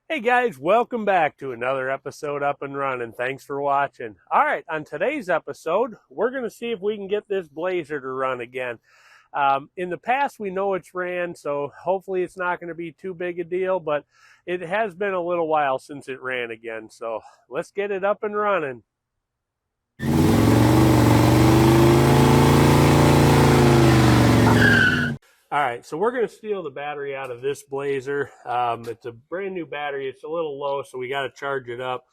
Hey guys, welcome back to another episode Up and Running. Thanks for watching. All right, on today's episode, we're going to see if we can get this Blazer to run again. In the past, we know it's ran, so hopefully it's not going to be too big a deal, but it has been a little while since it ran again, so let's get it up and running. All right, so we're going to steal the battery out of this Blazer. It's a brand new battery. It's a little low, so we got to charge it up.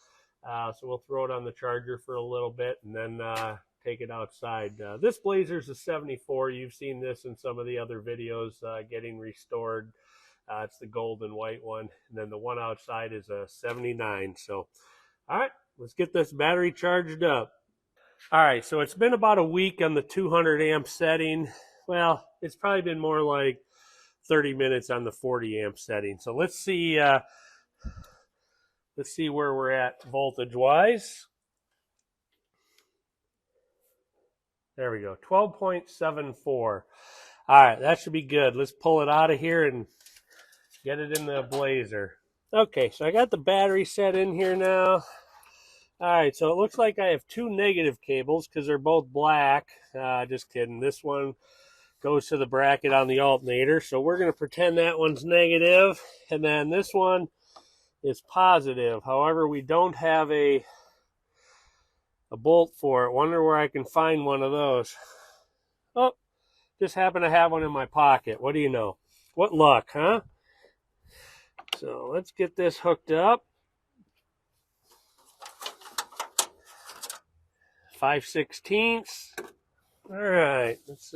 So we'll throw it on the charger for a little bit and then take it outside. This Blazer's a 74. You've seen this in some of the other videos getting restored. It's the gold and white one. And then the one outside is a 79. So, all right, let's get this battery charged up. All right, so it's been about a week on the 200 amp setting. Well, it's probably been more like 30 minutes on the 40 amp setting. So let's see where we're at voltage wise. There we go, 12.74. All right, that should be good. Let's pull it out of here and get it in the Blazer. Okay, so I got the battery set in here now. All right, so it looks like I have two negative cables because they're both black. Just kidding. This one goes to the bracket on the alternator, so we're going to pretend that one's negative, and then this one is positive. However, we don't have a bolt for it. Wonder where I can find one of those. Oh, just happen to have one in my pocket. What do you know? What luck, huh? So let's get this hooked up. 5/16. All right, let's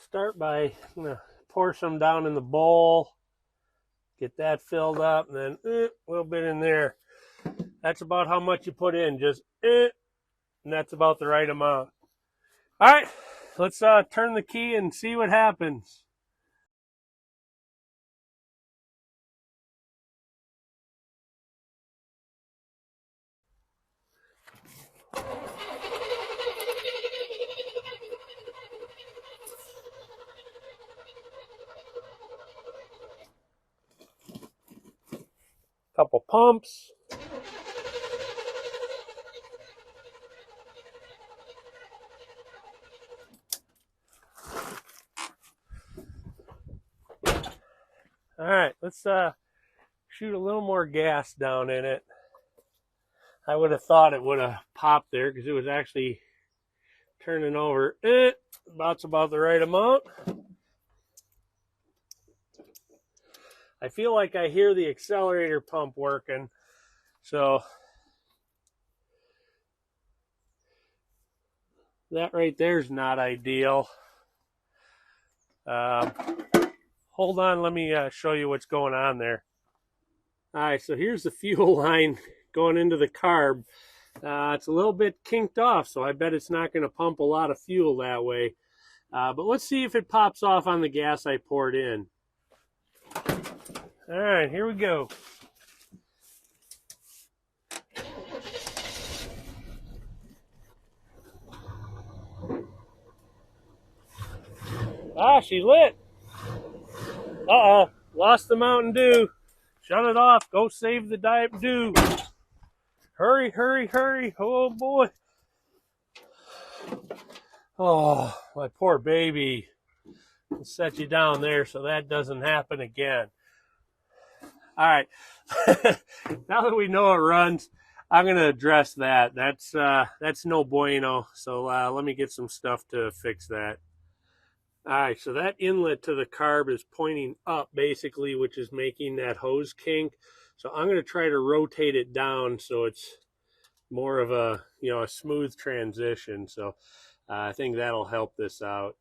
start by pour some down in the bowl, get that filled up, and then a little bit in there. That's about how much you put in, just and that's about the right amount. All right, let's turn the key and see what happens. Couple pumps. All right, let's shoot a little more gas down in it. I would have thought it would have popped there because it was actually turning over. That's about the right amount. I feel like I hear the accelerator pump working, so that right there is not ideal. Hold on, let me show you what's going on there. All right, so here's the fuel line going into the carb. It's a little bit kinked off, so I bet it's not going to pump a lot of fuel that way. But let's see if it pops off on the gas I poured in. All right, here we go. Ah, she's lit. Uh-oh, lost the Mountain Dew. Shut it off. Go save the Diet Dew. Hurry, hurry, hurry. Oh, boy. Oh, my poor baby. I'll set you down there so that doesn't happen again. All right. Now that we know it runs, I'm going to address that. That's no bueno. So let me get some stuff to fix that. All right, so that inlet to the carb is pointing up basically, which is making that hose kink. So I'm going to try to rotate it down so it's more of a a smooth transition. So I think that'll help this out.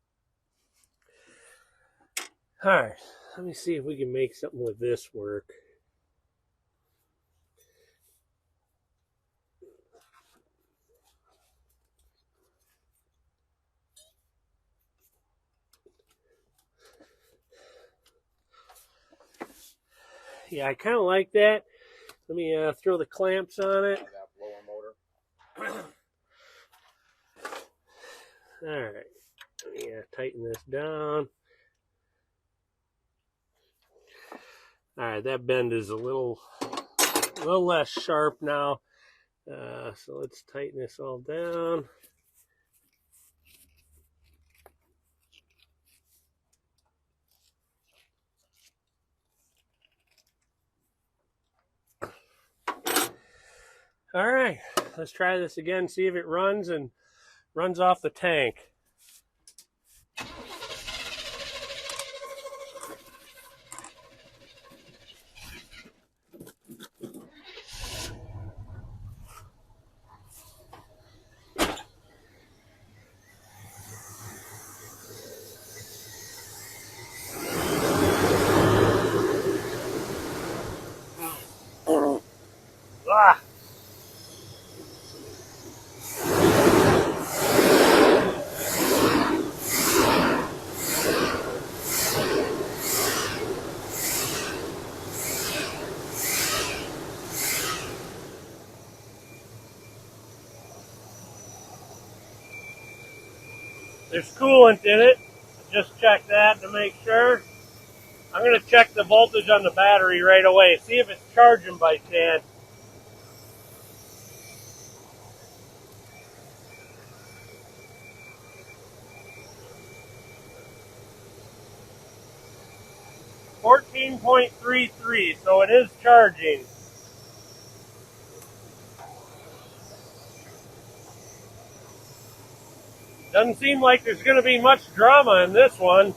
All right, let me see if we can make something with this work. Yeah, I kind of like that. Let me throw the clamps on it. All right, yeah, tighten this down. All right, that bend is a little less sharp now. So let's tighten this all down. All right, let's try this again, see if it runs and runs off the tank. Ah! There's coolant in it. Just check that to make sure. I'm going to check the voltage on the battery right away, see if it's charging by chance. .33, so it is charging. Doesn't seem like there's going to be much drama in this one.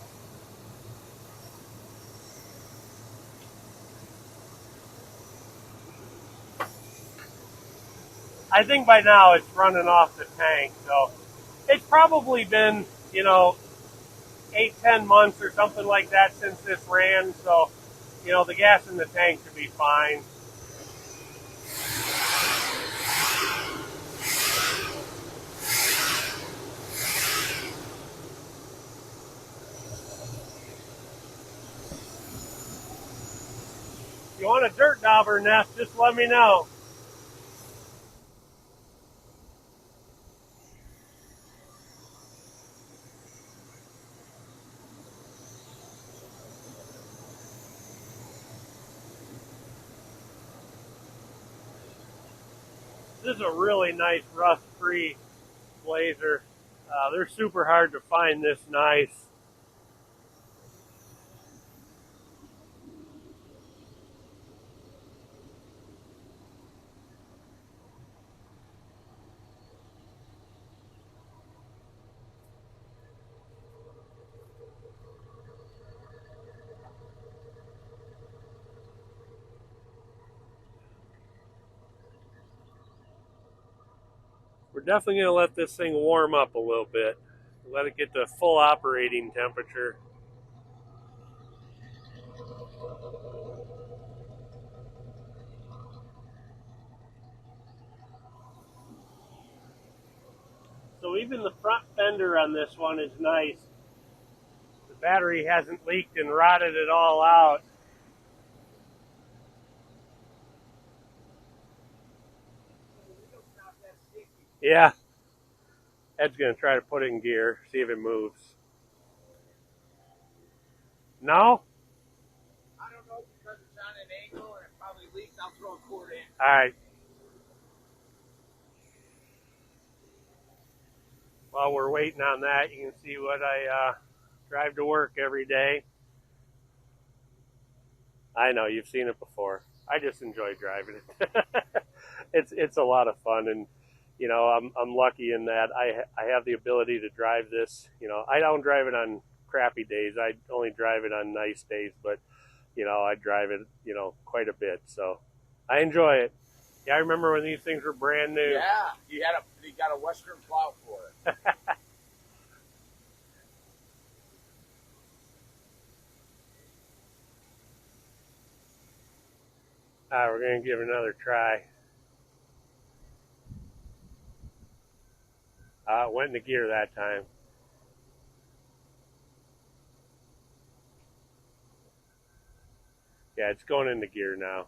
I think by now it's running off the tank, so it's probably been, 8-10 months or something like that since this ran, so, the gas in the tank should be fine. If you want a dirt dauber nest, just let me know. This is a really nice rust-free Blazer. They're super hard to find this nice. We're definitely going to let this thing warm up a little bit. Let it get to full operating temperature. So even the front fender on this one is nice. The battery hasn't leaked and rotted it all out. Yeah. Ed's going to try to put it in gear, see if it moves. No? I don't know because it's on an angle and it probably leaked. I'll throw a cord in. All right. While we're waiting on that, you can see what I drive to work every day. I know, you've seen it before. I just enjoy driving it. It's a lot of fun, and I'm lucky in that I have the ability to drive this. I don't drive it on crappy days. I only drive it on nice days, but I drive it quite a bit, so I enjoy it. Yeah, I remember when these things were brand new. Yeah, he got a Western plow for it. All right, we're going to give it another try. It went into gear that time. Yeah, it's going into gear now.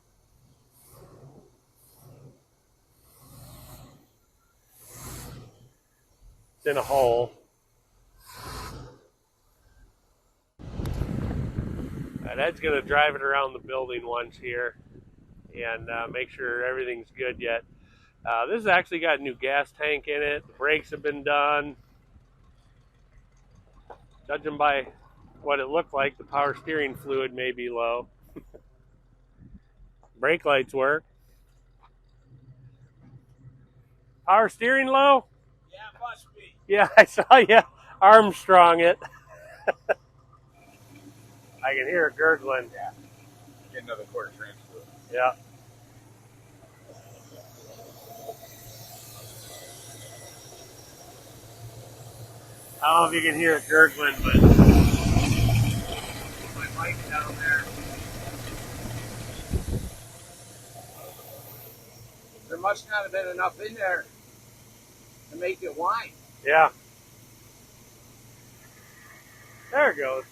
It's in a hole. Ed's going to drive it around the building once here and make sure everything's good yet. This has actually got a new gas tank in it. The brakes have been done. Judging by what it looked like, the power steering fluid may be low. Brake lights work. Power steering low? Yeah, it must be. Yeah, I saw you Armstrong it. I can hear it gurgling. Yeah. Get another quarter transfer. Yeah. I don't know if you can hear it gurgling, but my mic down there. There must not have been enough in there to make it whine. Yeah. There it goes.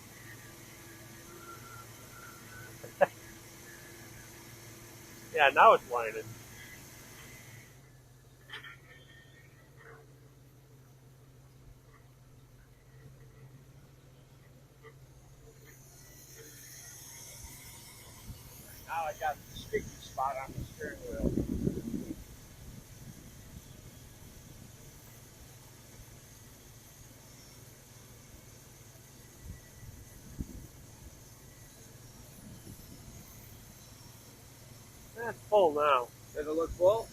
Yeah, now it's whining. Now I got the sticky spot on the steering wheel. That's full now. Does it look full?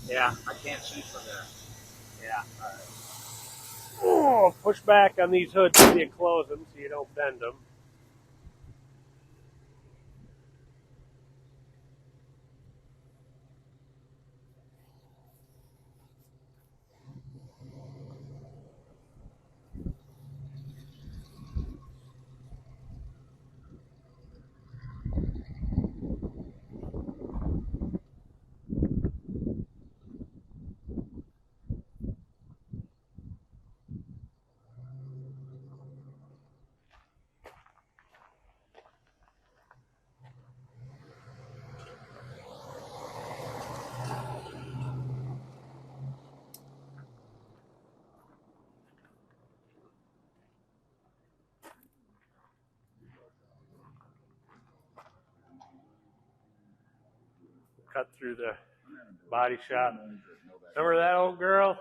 Yeah. I can't see from there. Yeah. All right. Oh, push back on these hoods so you close them so you don't bend them. Cut through the body shop. Remember that old girl?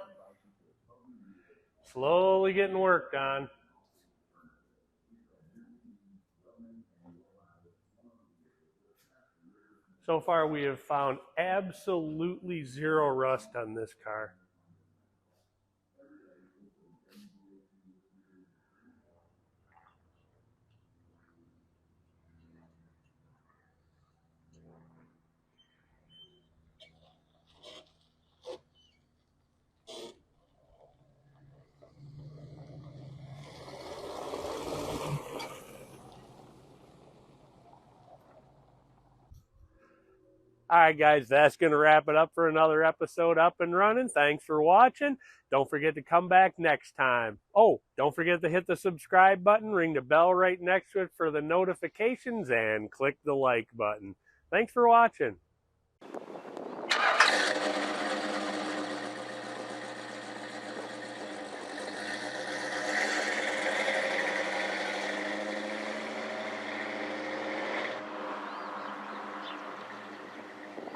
Slowly getting worked on. So far, we have found absolutely zero rust on this car. All right, guys, that's going to wrap it up for another episode Up and Running. Thanks for watching. Don't forget to come back next time. Oh, don't forget to hit the subscribe button, ring the bell right next to it for the notifications, and click the like button. Thanks for watching.